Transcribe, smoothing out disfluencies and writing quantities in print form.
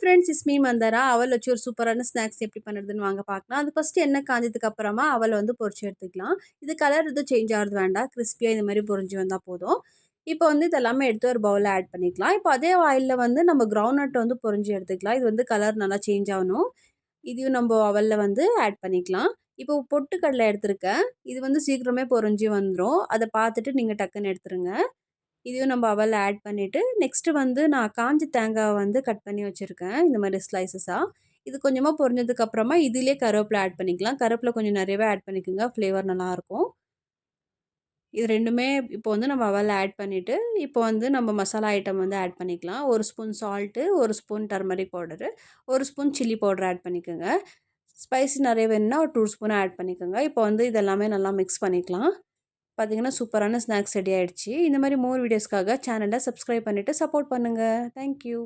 Friends, it's me மந்தாரா. அவல் வச்சு ஒரு சூப்பரான ஸ்நாக்ஸ் எப்படி பண்ணுறதுன்னு வாங்க பார்க்கலாம். அது ஃபஸ்ட்டு எண்ணெய் காஞ்சதுக்கு அப்புறமா அவல வந்து பொரிச்சு எடுத்துக்கலாம். இது கலர் எதுவும் சேஞ்ச் ஆகுறது வேண்டாம். கிறிஸ்பியா இந்த மாரி பொரிஞ்சு வந்தா போதும். இப்போ வந்து இது எல்லாமே எடுத்து ஒரு பவுல்ல ஆட் பண்ணிக்கலாம். இப்போ அதே ஆயில்ல வந்து நம்ம கிரவுண்ட் நட் வந்து பொரிஞ்சு எடுத்துக்கலாம். இது வந்து கலர் நல்லா சேஞ்ச் ஆகணும். இதையும் நம்ம அவல்ல வந்து ஆட் பண்ணிக்கலாம். இப்போ பொட்டுக்கடலை எடுத்திருக்கேன். இது வந்து சீக்கிரமே பொரிஞ்சு வந்துரும். அத பார்த்துட்டு நீங்க டக்குன்னு எடுத்துருங்க. இதையும் நம்ம அவல்ல ஆட் பண்ணிவிட்டு நெக்ஸ்ட்டு வந்து நான் காஞ்ச தேங்காய் வந்து கட் பண்ணி வச்சுருக்கேன். இந்த மாதிரி ஸ்லைசஸா. இது கொஞ்சமாக பொரிஞ்சதுக்கப்புறமா இதிலே கருவேப்பிலை ஆட் பண்ணிக்கலாம். கருவேப்பிலை கொஞ்சம் நிறையவே ஆட் பண்ணிக்கோங்க. ஃப்ளேவர் நல்லாயிருக்கும். இது 2மே இப்போ வந்து நம்ம அவல்ல ஆட் பண்ணிவிட்டு, இப்போ வந்து நம்ம மசாலா ஐட்டம் வந்து ஆட் பண்ணிக்கலாம். 1 spoon salt, 1 spoon turmeric powder, 1 spoon chilli powder add பண்ணிக்கோங்க. ஸ்பைசி நிறைய வேணும்னா ஒரு 2 ஸ்பூன் ஆட் பண்ணிக்கோங்க. இப்போ வந்து இதெல்லாமே நல்லா மிக்ஸ் பண்ணிக்கலாம். பார்த்தீங்கன்னா சூப்பரான ஸ்நாக்ஸ் ரெடி ஆயிடுச்சு. இந்த மாதிரி மோர் வீடியோஸ்க்காக சேனலை சப்ஸ்கிரைப் பண்ணிவிட்டு சப்போர்ட் பண்ணுங்கள். Thank you.